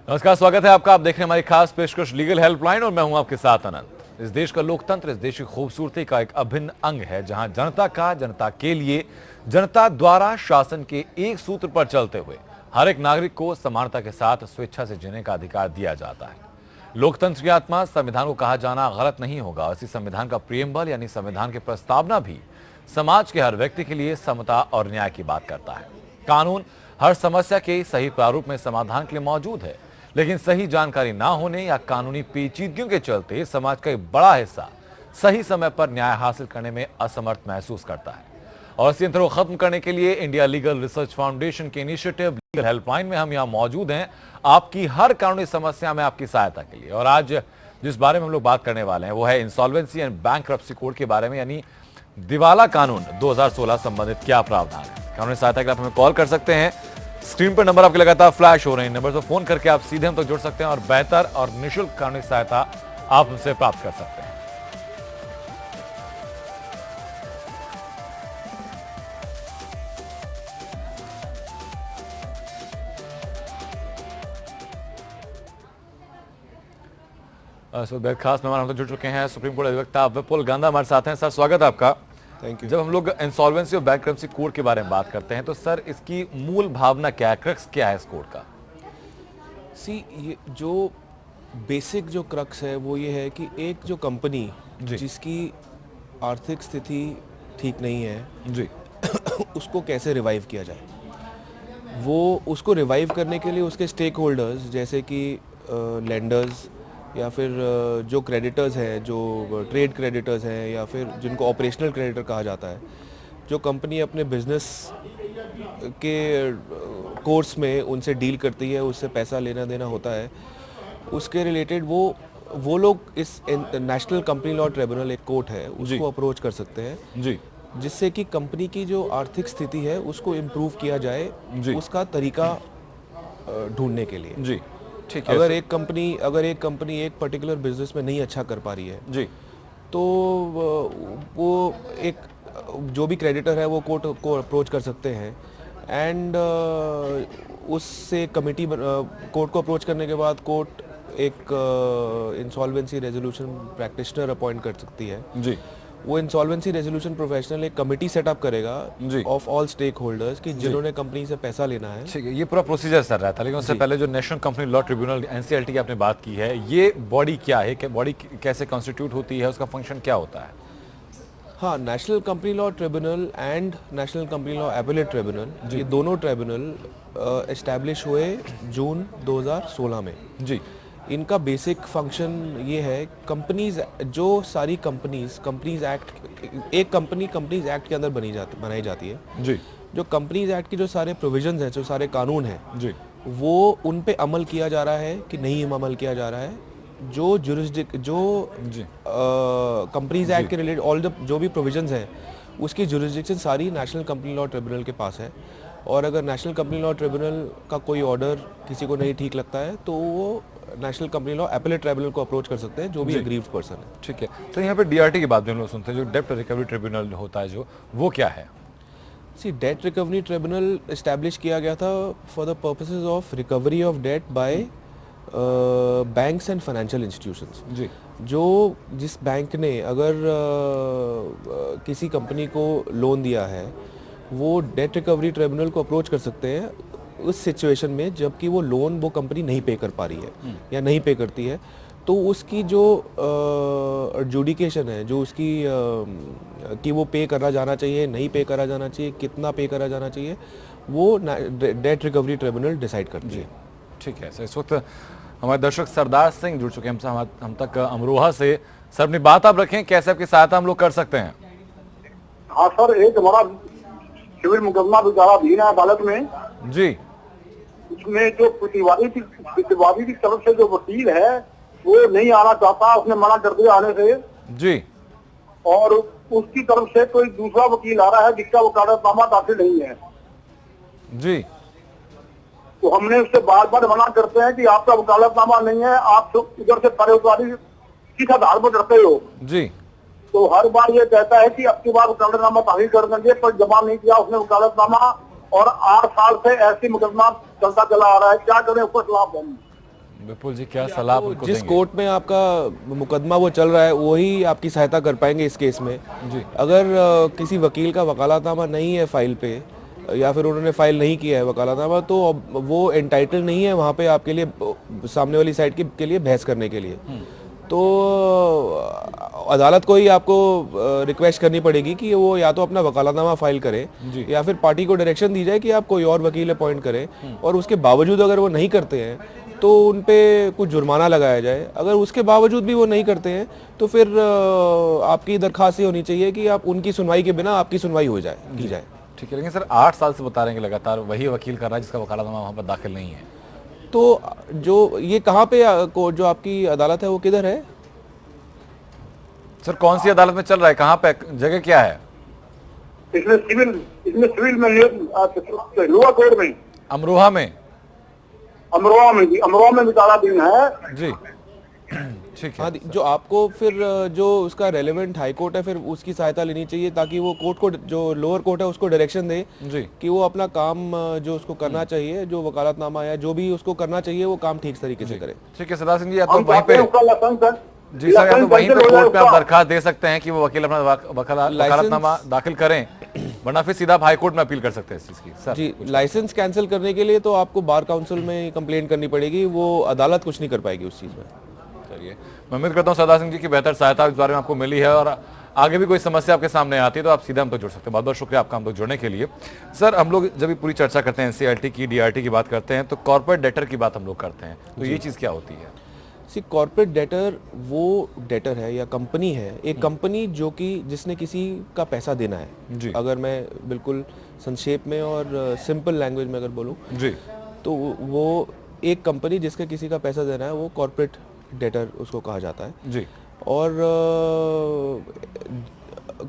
नमस्कार, स्वागत है आपका। आप देख रहे हैं हमारी खास पेशकश लीगल हेल्पलाइन और मैं हूं आपके साथ अनंत। इस देश का लोकतंत्र इस देश की खूबसूरती का एक अभिन्न अंग है, जहां जनता का जनता के लिए जनता द्वारा शासन के एक सूत्र पर चलते हुए हर एक नागरिक को समानता के साथ स्वेच्छा से जीने का अधिकार दिया जाता है। लोकतंत्र की आत्मा संविधान को कहा जाना गलत नहीं होगा। इसी संविधान का प्रियम्बल यानी संविधान की प्रस्तावना भी समाज के हर व्यक्ति के लिए समता और न्याय की बात करता है। कानून हर समस्या के सही प्रारूप में समाधान के लिए मौजूद है, लेकिन सही जानकारी ना होने या कानूनी पेचीदगियों के चलते समाज का एक बड़ा हिस्सा सही समय पर न्याय हासिल करने में असमर्थ महसूस करता है। और इस यंत्र को खत्म करने के लिए इंडिया लीगल रिसर्च फाउंडेशन के इनिशिएटिव लीगल हेल्पलाइन में हम यहाँ मौजूद हैं, आपकी हर कानूनी समस्या में आपकी सहायता के लिए। और आज जिस बारे में हम लोग बात करने वाले हैं वो है इंसॉल्वेंसी एंड बैंक्रप्सी कोड के बारे में, यानी दिवाला कानून 2016 संबंधित क्या प्रावधान है। कानूनी सहायता के लिए आप हमें कॉल कर सकते हैं। स्क्रीन पर नंबर आपके लगातार फ्लैश हो रहे हैं। नंबर पर फोन करके आप सीधे हम तक जुड़ सकते हैं और बेहतर और निःशुल्क कानूनी सहायता आप हमसे प्राप्त कर सकते हैं। खास मेहमान हम तक जुड़ चुके हैं सुप्रीम कोर्ट अधिवक्ता विपुल गांधा हमारे साथ हैं। सर, स्वागत है आपका। Thank you. जब हम लोग इंसॉल्वेंसी और बैंक्रप्सी कोड के बारे में बात करते हैं तो सर इसकी मूल भावना क्या है, क्रक्स क्या है इस कोड का? ये जो बेसिक जो क्रक्स है वो ये है कि एक जो कंपनी जिसकी आर्थिक स्थिति ठीक नहीं है जी उसको कैसे रिवाइव किया जाए। वो उसको रिवाइव करने के लिए उसके स्टेक होल्डर्स जैसे कि लेंडर्स या फिर जो क्रेडिटर्स हैं, जो ट्रेड क्रेडिटर्स हैं या फिर जिनको ऑपरेशनल क्रेडिटर कहा जाता है, जो कंपनी अपने बिजनेस के कोर्स में उनसे डील करती है, उससे पैसा लेना देना होता है, उसके रिलेटेड वो लोग इस नेशनल कंपनी लॉ ट्रिब्यूनल एक कोर्ट है उसको अप्रोच कर सकते हैं जी, जिससे कि कंपनी की जो आर्थिक स्थिति है उसको इम्प्रूव किया जाए उसका तरीका ढूंढने के लिए जी। ठीक है। अगर एक कंपनी एक पर्टिकुलर बिजनेस में नहीं अच्छा कर पा रही है जी, तो वो एक जो भी क्रेडिटर है वो कोर्ट को अप्रोच कर सकते हैं एंड उससे कमेटी कोर्ट को अप्रोच करने के बाद कोर्ट एक इंसॉल्वेंसी रेजोल्यूशन प्रैक्टिशनर अपॉइंट कर सकती है जी। वो इंसॉल्वेंसी रेजोल्यूशन प्रोफेशनल एक कमेटी सेटअप करेगा ऑफ ऑल स्टेक होल्डर्स कि जिन्होंने कंपनी से पैसा लेना है। ठीक है, ये पूरा प्रोसीजर सर रहता है, लेकिन उससे पहले जो national company law tribunal NCLT की आपने बात की है, ये बॉडी क्या है, बॉडी कैसे कॉन्स्टिट्यूट होती है, उसका फंक्शन क्या होता है? हाँ, national company law tribunal and national company law appellate tribunal, ये दोनों ट्रिब्यूनल एस्टैब्लिश हुए जून 2016 में जी। इनका बेसिक फंक्शन ये है, कंपनीज जो सारी कंपनीज एक्ट, एक कंपनी कंपनीज एक्ट के अंदर बनाई जाती है जी। जो कंपनीज एक्ट की जो सारे प्रोविजंस हैं, जो सारे कानून हैं जी, वो उन पे अमल किया जा रहा है कि नहीं अमल किया जा रहा है। जो कंपनीज एक्ट के रिलेटेड जो भी प्रोविजंस हैं उसकी जुरिस्डिक्शन सारी नेशनल कंपनी लॉ ट्रिब्यूनल के पास है। और अगर नेशनल कंपनी लॉ ट्रिब्यूनल का कोई ऑर्डर किसी को नहीं ठीक लगता है तो वो national company law appellate tribunal को अप्रोच कर सकते हैं, जो भी एग्रीव्ड पर्सन है। ठीक है, तो यहाँ पे डीआरटी की बात भी हम लोग सुनते हैं, जो डेब्ट रिकवरी ट्रिब्यूनल होता है, जो वो क्या है? डेट रिकवरी ट्रिब्यूनल एस्टैब्लिश किया गया था for the purposes of recovery of debt by banks and financial institutions जी। जिस बैंक ने अगर किसी कंपनी को लोन दिया है वो डेट रिकवरी ट्रिब्यूनल को अप्रोच कर सकते हैं उस सिचुएशन में जबकि वो लोन वो कंपनी नहीं पे कर पा रही है या नहीं पे करती है, तो उसकी जो एडजुडिकेशन है, जो उसकी कि वो पे करा जाना चाहिए, नहीं पे करा जाना चाहिए, कितना पे करा जाना चाहिए, वो डेट रिकवरी ट्रिब्यूनल डिसाइड करती है। ठीक है सर, इस वक्त हमारे दर्शक सरदार सिंह जुड़ चुके हैं हम तक अमरोहा से। सर, अपनी बात आप रखें, कैसे आपकी सहायता हम लोग कर सकते हैं? हाँ सर, एक हमारा सिविल मुकदमा विचाराधीन है अदालत में जी। उसमें जो प्रतिवादी की तरफ से जो वकील है वो नहीं आना चाहता, उसने मना कर दिया आने से जी। और उसकी तरफ से कोई दूसरा वकील आ रहा है जिसका वकालतनामा दाखिल नहीं है जी। तो हमने उससे बार बार मना करते हैं कि आपका वकालतनामा नहीं है, आप इधर से परेशानी किस आधार पर करते हो जी। तो हर बार ये कहता है कि अब की बार वकालतनामा दाखिल कर देंगे, पर जमा नहीं किया उसने वकालतनामा, और 8 साल से ऐसी मुकदमा चलता चला आ रहा है। क्या करें, उसको खिलाफ देंगे। विपुल जी, क्या सलाह आप उनको जिस देंगे? कोर्ट में आपका मुकदमा वो चल रहा है वही आपकी सहायता कर पाएंगे इस केस में। जी। अगर किसी वकील का वकालतनामा नहीं है फाइल पे, या फिर उन्होंने फाइल नहीं किया है वकालतनामा, तो अब वो एंटाइटल नहीं है वहाँ पे आपके लिए, सामने वाली साइड के लिए बहस करने के लिए। तो अदालत को ही आपको रिक्वेस्ट करनी पड़ेगी कि वो या तो अपना वकालतनामा फाइल करे, या फिर पार्टी को डायरेक्शन दी जाए कि आप कोई और वकील अपॉइंट करें, और उसके बावजूद अगर वो नहीं करते हैं तो उन पे कुछ जुर्माना लगाया जाए। अगर उसके बावजूद भी वो नहीं करते हैं तो फिर आपकी दरखास्त ये होनी चाहिए कि आप उनकी सुनवाई के बिना आपकी सुनवाई हो जाए, की जाए। ठीक है, लेकिन सर 8 साल से बता रहे हैं कि लगातार वही वकील कर रहा है जिसका वकालतनामा वहाँ पर दाखिल नहीं है। तो जो ये कहाँ पे जो आपकी अदालत है वो किधर है? सर कौन सी अदालत में चल रहा है, कहाँ पे, जगह क्या है? इसमें सिविल में लोअर कोर्ट में, अमरोहा में। अमरोहा में विचाराधीन है जी। ठीक है। हाँ, जो आपको फिर जो उसका रेलेवेंट हाई कोर्ट है फिर उसकी सहायता लेनी चाहिए, ताकि वो कोर्ट को, जो लोअर कोर्ट है उसको डायरेक्शन दे जी। कि वो अपना काम जो उसको करना चाहिए, जो वकालतनामा या जो भी उसको करना चाहिए वो काम ठीक तरीके से करे। ठीक है सरदार सिंह जी, आप तो हम वहीं चाहते पे, हैं उसका लाइसेंस है। जी सर, या तो वहीं पे लाइसेंस कोर्ट में आप उसका। दरखास्त दे सकते हैं कि वो वकील अपना वकालतनामा दाखिल करें, वरना फिर सीधा आप हाई कोर्ट में अपील कर सकते हैं इस चीज की। सर जी, लाइसेंस कैंसिल करने के लिए तो आपको बार काउंसिल में कंप्लेंट करनी पड़ेगी, वो अदालत कुछ नहीं कर पाएगी उस चीज में। चलिए, मैं उम्मीद करता हूँ सरदार सिंह जी की बेहतर सहायता इस बारे में आपको मिली है, और आगे भी कोई समस्या आपके सामने आती है तो आप सीधा हम तक जुड़ सकते हैं। बहुत बहुत शुक्रिया आपका हम तक जुड़ने के लिए। सर, हम लोग जब भी पूरी चर्चा करते हैं एनसीईआरटी की, डीआरटी की बात करते हैं, तो कॉर्पोरेट डेटर की बात हम लोग करते हैं, तो ये चीज क्या होती है? कॉर्पोरेट डेटर वो डेटर है या कंपनी है, एक कंपनी जो कि जिसने किसी का पैसा देना है। जी। अगर मैं बिल्कुल संक्षेप में और सिंपल लैंग्वेज में अगर बोलूँ जी। तो वो एक कंपनी जिसके किसी का पैसा देना है वो कॉर्पोरेट डेटर उसको कहा जाता है। जी। और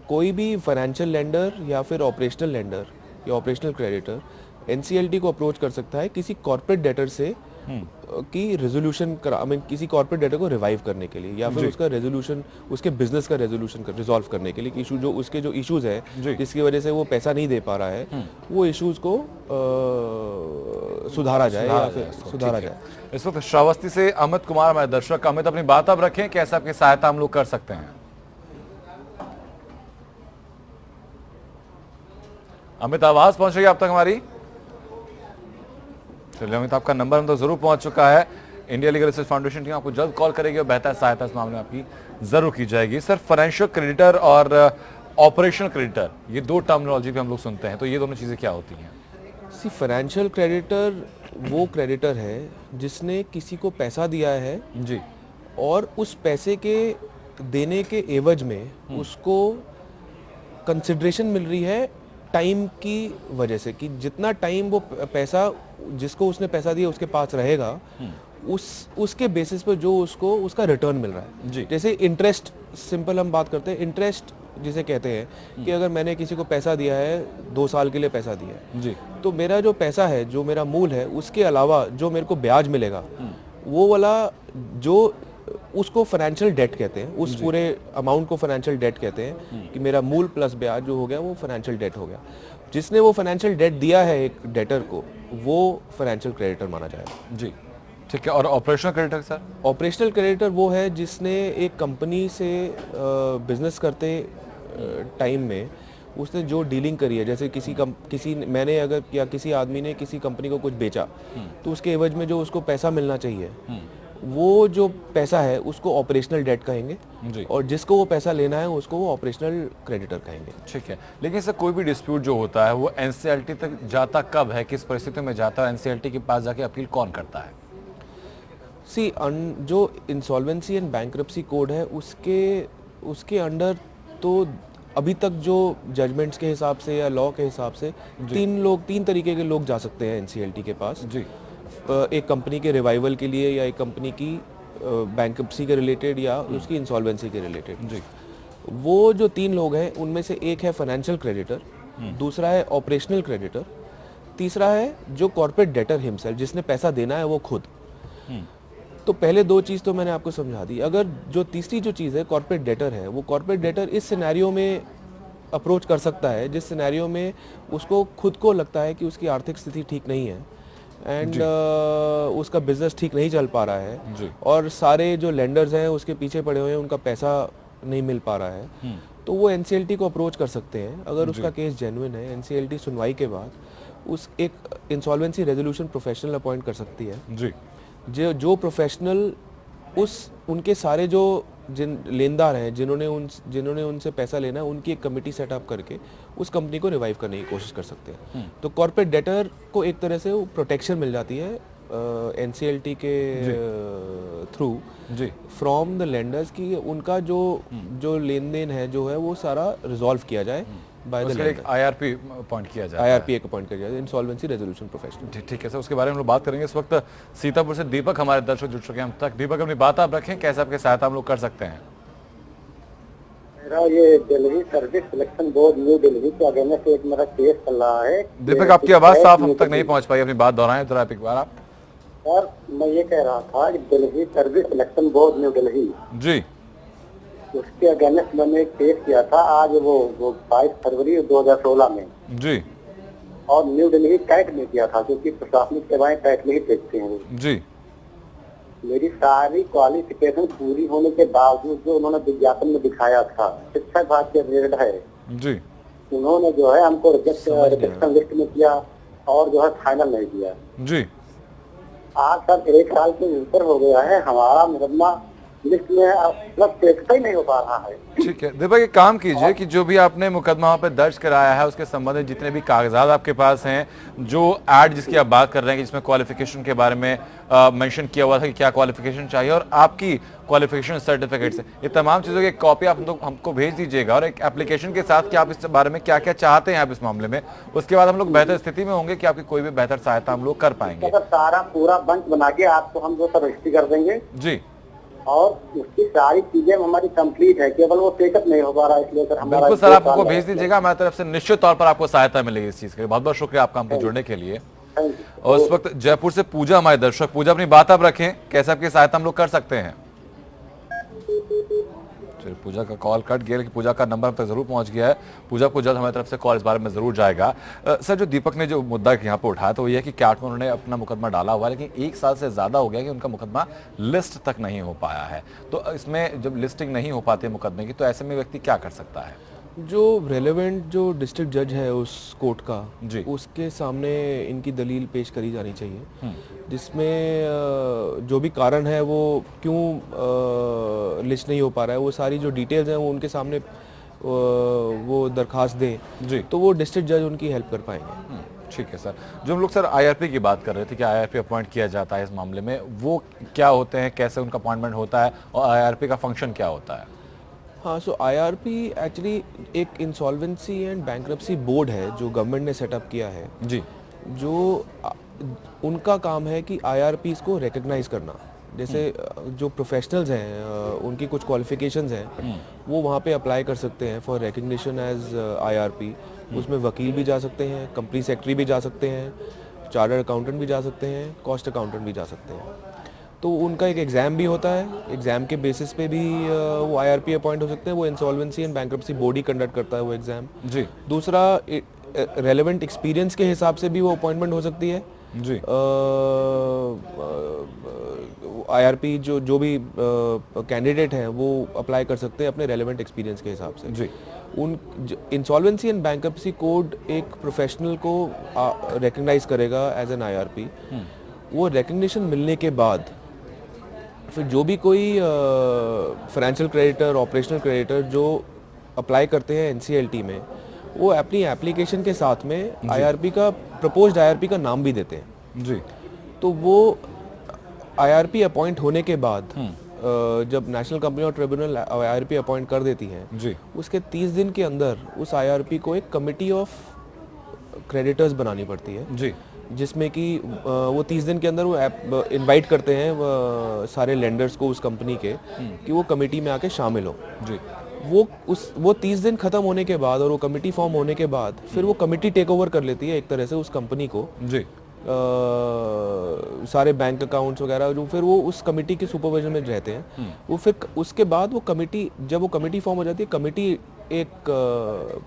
कोई भी फाइनेंशियल लेंडर या फिर ऑपरेशनल लेंडर या ऑपरेशनल क्रेडिटर एनसीएलटी को अप्रोच कर सकता है किसी कॉर्पोरेट डेटर से की रेजोल्यूशन किसी कॉर्पोरेट डेटा को रिवाइव करने के लिए, या फिर उसका रेजोल्यूशन, उसके बिजनेस का रेजोल्यूशन रिजॉल्व करने के लिए, कि इशू जो उसके जो इश्यूज है जिसकी वजह से वो पैसा नहीं दे पा रहा है, वो इश्यूज को सुधारा जाए या फिर सुधारा जाए। इस वक्त श्रावस्ती से अमित कुमार हमारे दर्शक। अमित, अपनी बात आप रखें, कैसे आपकी सहायता हम लोग कर सकते हैं? अमित, आवाज पहुंच रही है आप तक हमारी? चलिए अमित, आपका नंबर हम तो जरूर पहुंच चुका है। India legal research foundation team आपको जल्द कॉल करेगी और बेहतर सहायता इस मामले में आपकी जरूर की जाएगी। सर, फाइनेंशियल क्रेडिटर और ऑपरेशनल क्रेडिटर, ये दो टर्मिनोलॉजी भी हम लोग सुनते हैं, तो ये दोनों चीजें क्या होती हैं? फाइनेंशियल क्रेडिटर वो क्रेडिटर है जिसने किसी को पैसा दिया है जी, और उस पैसे के देने के एवज में उसको कंसिडरेशन मिल रही है टाइम की वजह से, कि जितना टाइम वो पैसा, जिसको उसने पैसा दिया उसके पास रहेगा, उसके बेसिस पर जो उसको उसका रिटर्न मिल रहा है। जी। जैसे इंटरेस्ट, सिंपल हम बात करते हैं, इंटरेस्ट जिसे कहते हैं कि अगर मैंने किसी को पैसा दिया है, 2 साल के लिए पैसा दिया है, जी, तो मेरा जो पैसा है, जो मेरा मूल है, उसके अलावा जो मेरे को ब्याज मिलेगा, वो वाला जो, उसको फाइनेंशियल डेट कहते हैं, उस पूरे अमाउंट को फाइनेंशियल डेट कहते हैं, कि मेरा मूल प्लस ब्याज जो हो गया वो फाइनेंशियल डेट हो गया। जिसने वो फाइनेंशियल डेट दिया है एक डेटर को, वो फाइनेंशियल क्रेडिटर माना जाएगा। जी, ठीक है। और operational creditor sir? Operational creditor वो है जिसने एक कंपनी से बिजनेस करते टाइम में उसने जो डीलिंग करी है, जैसे किसी मैंने अगर, या किसी आदमी ने किसी कंपनी को कुछ बेचा, तो उसके एवज में जो उसको पैसा मिलना चाहिए, वो जो पैसा है उसको ऑपरेशनल डेट कहेंगे, जी, और जिसको वो पैसा लेना है उसको वो ऑपरेशनल क्रेडिटर कहेंगे। ठीक है। लेकिन सर, कोई भी डिस्प्यूट जो होता है वो एनसीएलटी तक जाता कब है, किस परिस्थिति में जाता है? एनसीएलटी के पास जाके अपील कौन करता है? जो इंसॉल्वेंसी एंड बैंक्रप्सी कोड है उसके अंडर तो अभी तक जो जजमेंट्स के हिसाब से या लॉ के हिसाब से तीन तरीके के लोग जा सकते हैं एनसीएलटी के पास। जी, एक कंपनी के रिवाइवल के लिए, या एक कंपनी की बैंक्रप्सी के रिलेटेड, या उसकी इंसॉल्वेंसी के रिलेटेड। जी, वो जो 3 लोग हैं उनमें से एक है फाइनेंशियल क्रेडिटर, दूसरा है ऑपरेशनल क्रेडिटर, तीसरा है जो कॉर्पोरेट डेटर हिमसेल्फ, जिसने पैसा देना है वो खुद। तो पहले 2 चीज़ तो मैंने आपको समझा दी। अगर जो तीसरी जो चीज़ है कॉर्पोरेट डेटर है, वो कॉर्पोरेट डेटर इस सिनेरियो में अप्रोच कर सकता है जिस सिनेरियो में उसको खुद को लगता है कि उसकी आर्थिक स्थिति ठीक नहीं है, एंड उसका बिजनेस ठीक नहीं चल पा रहा है जी। और सारे जो लेंडर्स हैं उसके पीछे पड़े हुए हैं, उनका पैसा नहीं मिल पा रहा है, तो वो एनसीएलटी को अप्रोच कर सकते हैं। अगर उसका केस जेन्युइन है, एनसीएलटी सुनवाई के बाद उस एक इंसॉल्वेंसी रेजोल्यूशन प्रोफेशनल अपॉइंट कर सकती है जी। जो प्रोफेशनल उनके सारे जो जिन लेनदार हैं जिन्होंने उनसे पैसा लेना है, उनकी एक कमेटी सेटअप करके उस कंपनी को रिवाइव करने की कोशिश कर सकते हैं। तो कॉर्पोरेट डेटर को एक तरह से वो प्रोटेक्शन मिल जाती है एनसीएलटी के through ji. From the lenders की उनका जो लेन देन है जो है वो सारा रिजॉल्व किया जाए by the lender. IRP appoint किया जाए, आईआरपी एक अपॉइंट किया जाए, इंसॉल्वेंसी रेजोल्यूशन प्रोफेशनल। ठीक है सर, उसके बारे में हम लोग बात करेंगे। इस वक्त सीतापुर से दीपक हमारे दर्शक जुड़ चुके हैं हम तक। दीपक, अपनी बात आप रखें, कैसे आपकी सहायता हम लोग कर सकते हैं? मेरा ये Delhi service selection board new Delhi के अगेंस्ट एक मेरा केस चल रहा है। दीपक, आपकी आवाज साफ हम तक नहीं पहुंच पाई, अपनी बात दोहराएं जरा एक बार आप। सर, मैं ये कह रहा था कि Delhi service selection board new Delhi जी। उसके अगेंस्ट मैंने एक केस किया था आज वो 22 फरवरी 2016 में जी। और न्यू दिल्ली कैट में किया था, क्योंकि प्रशासनिक सेवाएं कैट में ही देखते हैं। जी। मेरी सारी क्वालिफिकेशन पूरी होने के बावजूद जो उन्होंने विज्ञापन में दिखाया था, शिक्षा विभाग के रिलेटेड है जी। उन्होंने जो है हमको रिजेक्शन लिस्ट में किया और जो है फाइनल नहीं किया। जी। आज तक 1 साल से ऊपर हो गया है, हमारा मुकदमा लिस्ट में मतलब देखता ही नहीं हो पा रहा है। ठीक है दीपक, एक काम कीजिए कि जो भी आपने मुकदमा वहाँ पे दर्ज कराया है उसके संबंधित जितने भी कागजात आपके पास हैं, जो ऐड जिसकी आप बात कर रहे हैं कि जिसमें क्वालिफिकेशन के बारे में मेंशन किया हुआ था कि क्या क्वालिफिकेशन चाहिए और आपकी क्वालिफिकेशन सर्टिफिकेट से, ये तमाम चीज़ों की एक कॉपी आप हमको भेज दीजिएगा और एक एप्लीकेशन के साथ कि आप इस बारे में क्या क्या चाहते हैं आप इस मामले में। उसके बाद हम लोग बेहतर स्थिति में होंगे कि आपकी कोई भी बेहतर सहायता हम लोग कर पाएंगे। सारा पूरा बंच बना के आपको हम जो रजिस्ट्री कर देंगे जी, और उसकी सारी चीजें हमारी कंप्लीट है, केवल वो टेकअप नहीं हो पा रहा, इसलिए सर हमारा बिल्कुल सर, आप हमको भेज दीजिएगा, हमारी तरफ से निश्चित तौर पर आपको सहायता मिलेगी इस चीज के लिए। बहुत बहुत शुक्रिया आपका हमको जुड़ने के लिए। और इस वक्त जयपुर से पूजा हमारे दर्शक। पूजा, अपनी बात आप रखें, कैसे आपकी सहायता हम लोग कर सकते हैं? पूजा का कॉल कट गया, लेकिन पूजा का नंबर हम तक जरूर पहुंच गया है। पूजा को जल्द हमारी तरफ से कॉल इस बारे में जरूर जाएगा। सर, जो दीपक ने जो मुद्दा यहाँ पे उठाया तो वो ये है कि कैट में उन्होंने अपना मुकदमा डाला हुआ है, लेकिन 1 साल से ज्यादा हो गया कि उनका मुकदमा लिस्ट तक नहीं हो पाया है। तो इसमें जब लिस्टिंग नहीं हो पाती है मुकदमे की, तो ऐसे में व्यक्ति क्या कर सकता है? जो रेलेवेंट जो डिस्ट्रिक्ट जज है उस कोर्ट का जी, उसके सामने इनकी दलील पेश करी जानी चाहिए, जिसमें जो भी कारण है वो क्यों लिस्ट नहीं हो पा रहा है, वो सारी जो डिटेल्स हैं वो उनके सामने वो दरखास्त दें जी, तो वो डिस्ट्रिक्ट जज उनकी हेल्प कर पाएंगे। ठीक है सर। जो हम लोग सर आईआरपी की बात कर रहे थे कि आईआरपी अपॉइंट किया जाता है इस मामले में, वो क्या होते हैं, कैसे उनका अपॉइंटमेंट होता है और आईआरपी का फंक्शन क्या होता है? हाँ, सो आईआरपी एक्चुअली एक इंसॉल्वेंसी एंड बैंक्रप्सी बोर्ड है जो गवर्नमेंट ने सेटअप किया है जी, जो उनका काम है कि आईआरपीज़ को रिकग्नाइज करना। जैसे जो प्रोफेशनल्स हैं उनकी कुछ क्वालिफिकेशंस हैं वो वहाँ पे अप्लाई कर सकते हैं फॉर रिकग्निशन एज आईआरपी। उसमें वकील भी जा सकते हैं, कंपनी सेक्रेटरी भी जा सकते हैं, चार्टर्ड अकाउंटेंट भी जा सकते हैं, कॉस्ट अकाउंटेंट भी जा सकते हैं। तो उनका एक एग्ज़ाम भी होता है, एग्ज़ाम के बेसिस पे भी वो आईआरपी अपॉइंट हो सकते हैं। वो insolvency and bankruptcy board he conduct करता है वो एग्ज़ाम। जी, दूसरा रेलेवेंट एक्सपीरियंस के हिसाब से भी वो अपॉइंटमेंट हो सकती है। जी, आईआरपी जो भी कैंडिडेट हैं वो अप्लाई कर सकते हैं अपने रेलेवेंट एक्सपीरियंस के हिसाब से। जी, उन इंसॉल्वेंसी एंड बैंक्रप्सी कोड एक प्रोफेशनल को रिकग्नाइज करेगा एज एन आईआरपी। वो रिकग्निशन मिलने के बाद फिर जो भी कोई फाइनेंशियल क्रेडिटर, ऑपरेशनल क्रेडिटर जो अप्लाई करते हैं एनसीएलटी में, वो अपनी एप्लीकेशन के साथ में आईआरपी का प्रपोज्ड आईआरपी का नाम भी देते हैं। जी, तो वो आईआरपी अपॉइंट होने के बाद जब नेशनल कंपनी और ट्रिब्यूनल आईआरपी अपॉइंट कर देती है, जी, उसके 30 दिन के अंदर उस आईआरपी को एक कमिटी ऑफ क्रेडिटर्स बनानी पड़ती है, जी, जिसमें कि वो 30 दिन के अंदर वो इनवाइट करते हैं सारे लेंडर्स को उस कंपनी के कि वो कमेटी में आके शामिल हो। जी, वो 30 दिन खत्म होने के बाद और वो कमेटी फॉर्म होने के बाद फिर वो कमेटी टेक ओवर कर लेती है एक तरह से उस कंपनी को। जी, सारे बैंक अकाउंट्स वगैरह जो फिर वो उस कमेटी के सुपरविजन में रहते हैं। वो फिर उसके बाद वो कमेटी, जब वो कमेटी फॉर्म हो जाती है, कमेटी एक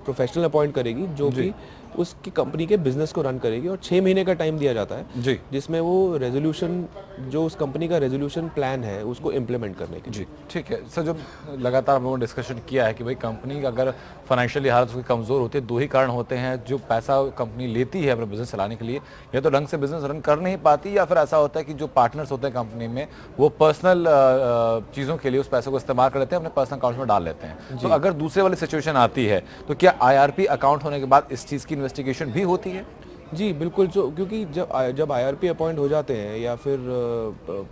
प्रोफेशनल अपॉइंट करेगी जो कि उसकी कंपनी के बिजनेस को रन करेगी, और 6 महीने का टाइम दिया जाता है जी, जिसमें वो रेजोल्यूशन, जो उस कंपनी का रेजोल्यूशन प्लान है उसको इम्प्लीमेंट करने के लिए। जी, ठीक है सर। जब लगातार हम लोगों ने डिस्कशन किया है कि भाई कंपनी अगर फाइनेंशियली हालत उसकी कमज़ोर होती है, दो ही कारण होते हैं। जो पैसा कंपनी लेती है अपने बिजनेस चलाने के लिए, या तो ढंग से बिजनेस रन कर नहीं पाती, या फिर ऐसा होता है कि जो पार्टनर्स होते हैं कंपनी में वो पर्सनल चीज़ों के लिए उस पैसे को इस्तेमाल कर लेते हैं, अपने पर्सनल अकाउंट में डाल लेते हैं। तो अगर दूसरे वाली सिचुएशन आती है तो क्या IRP अकाउंट होने के बाद इस चीज़ की इन्वेस्टिगेशन भी होती है? जी बिल्कुल। जो क्योंकि जब IRP अपॉइंट हो जाते हैं, या फिर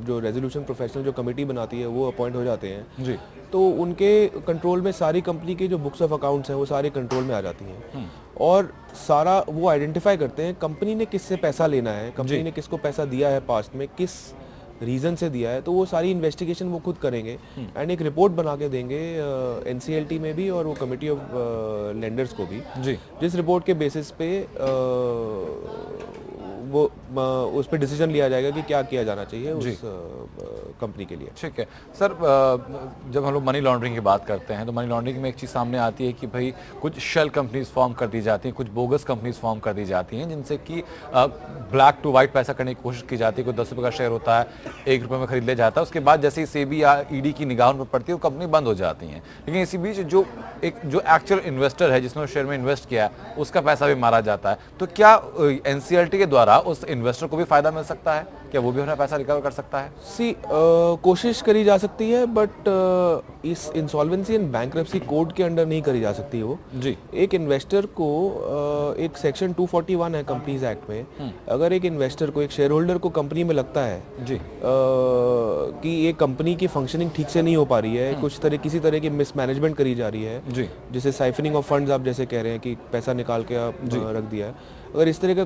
जो रेजोल्यूशन प्रोफेशनल जो कमेटी बनाती है वो अपॉइंट हो जाते हैं जी, तो उनके कंट्रोल में सारी कंपनी की जो बुक्स ऑफ अकाउंट्स हैं वो सारे कंट्रोल में आ जाती हैं, और सारा वो आइडेंटिफाई करते हैं कंपनी ने किससे पैसा लेना है, कंपनी ने किसको पैसा दिया है पास्ट में, किस रीज़न से दिया है। तो वो सारी इन्वेस्टिगेशन वो खुद करेंगे एंड एक रिपोर्ट बना के देंगे NCLT में भी और वो कमेटी ऑफ लेंडर्स को भी, जी, जिस रिपोर्ट के बेसिस पे वो उस पर डिसीजन लिया जाएगा कि क्या किया जाना चाहिए उस कंपनी के लिए। ठीक है सर। जब हम लोग मनी लॉन्ड्रिंग की बात करते हैं तो मनी लॉन्ड्रिंग में एक चीज़ सामने आती है कि भाई कुछ शेल कंपनीज फॉर्म कर दी जाती हैं, कुछ बोगस कंपनीज फॉर्म कर दी जाती हैं, जिनसे कि ब्लैक टू वाइट पैसा करने की कोशिश की जाती है। कोई 10 रुपये का शेयर होता है, 1 रुपये में खरीद लिया जाता है, उसके बाद जैसे ही सेबी या ED की निगाहों पर पड़ती है वो कंपनी बंद हो जाती है। लेकिन इसी बीच जो एक्चुअल इन्वेस्टर है जिसने उस शेयर में इन्वेस्ट किया है उसका पैसा भी मारा जाता है। तो क्या NCLT के द्वारा उस इन्वेस्टर को भी फायदा मिल सकता है? क्या वो भी अपना पैसा रिकवर कर सकता है? कोशिश करी जा सकती है, बट इस इंसॉल्वेंसी एंड बैंक्रप्सी कोड के अंडर नहीं करी जा सकती वो। जी, एक इन्वेस्टर को एक सेक्शन 241 है कंपनीज एक्ट में, अगर एक इन्वेस्टर को, एक शेयर होल्डर को कंपनी में लगता है जी, कि ये कंपनी की फंक्शनिंग ठीक से नहीं हो पा रही है, किसी तरह की मिसमैनेजमेंट करी जा रही है, जी, जैसे साइफनिंग ऑफ फंड्स आप जैसे कह रहे हैं कि पैसा निकाल के आप रख दिया है, अगर इस तरह का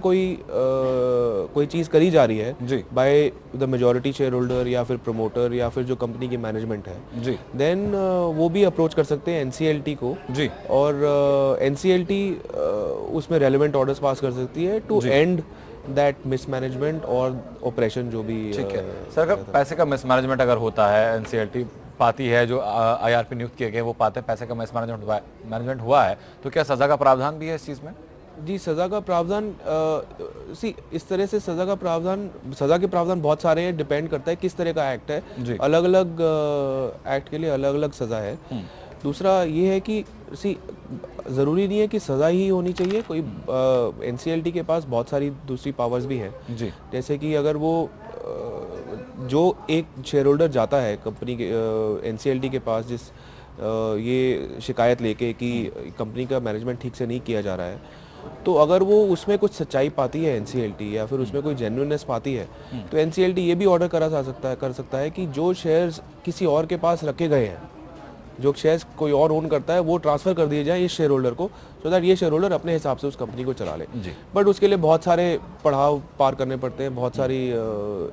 कोई चीज़ करी जा रही है by the majority share holder या फिर प्रमोटर या फिर जो कंपनी की मैनेजमेंट है जी, देन वो भी अप्रोच कर सकते हैं NCLT को जी, और NCLT उसमें रेलेवेंट ऑर्डर्स पास कर सकती है टू एंड दैट मिसमैनेजमेंट और ऑपरेशन जो भी। ठीक है सर। अगर पैसे का मिसमैनेजमेंट अगर होता है, NCLT पाती है, जो IRP नियुक्त किए गए वो पाते हैं पैसे का मिसमैनेजमेंट हुआ है, तो क्या सजा का प्रावधान भी है इस चीज़ में? जी, सज़ा का प्रावधान इस तरह से सज़ा के प्रावधान बहुत सारे हैं, डिपेंड करता है किस तरह का एक्ट है। अलग अलग एक्ट के लिए अलग अलग सज़ा है। दूसरा ये है कि ज़रूरी नहीं है कि सज़ा ही होनी चाहिए, कोई NCLT के पास बहुत सारी दूसरी पावर्स भी हैं, जैसे कि अगर वो जो एक शेयर होल्डर जाता है कंपनी के NCLT के पास ये शिकायत लेके कि कंपनी का मैनेजमेंट ठीक से नहीं किया जा रहा है, तो अगर वो उसमें कुछ सच्चाई पाती है NCLT या फिर उसमें कोई जेन्युइननेस पाती है तो NCLT ये भी ऑर्डर कर सकता है कि जो शेयर्स किसी और के पास रखे गए हैं, जो शेयर्स कोई और ओन करता है वो ट्रांसफ़र कर दिए जाए इस शेयर होल्डर को, सो दैट ये शेयर होल्डर अपने हिसाब से उस कंपनी को चला ले। बट उसके लिए बहुत सारे पड़ाव पार करने पड़ते हैं, बहुत सारी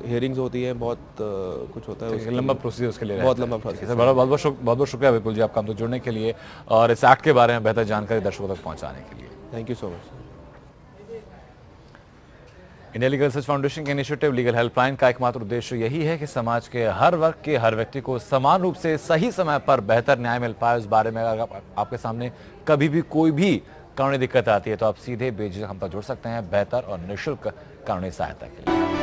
हियरिंग्स होती हैं, बहुत कुछ होता है, लंबा प्रोसीजर उसके लिए, बहुत लंबा प्रोसेस। सर बहुत बहुत शुक्रिया विपुल जी आपका हमसे जुड़ने के लिए और इस एक्ट के बारे में बेहतर जानकारी दर्शकों तक पहुँचाने के लिए। Thank you so much. India legal research foundation के इनिशिएटिव लीगल हेल्पलाइन का एकमात्र उद्देश्य यही है कि समाज के हर वर्ग के हर व्यक्ति को समान रूप से सही समय पर बेहतर न्याय मिल पाए। उस बारे में अगर आपके सामने कभी भी कोई भी कानूनी दिक्कत आती है तो आप सीधे बेझिझक हम तक जुड़ सकते हैं बेहतर और निःशुल्क कानूनी सहायता के लिए।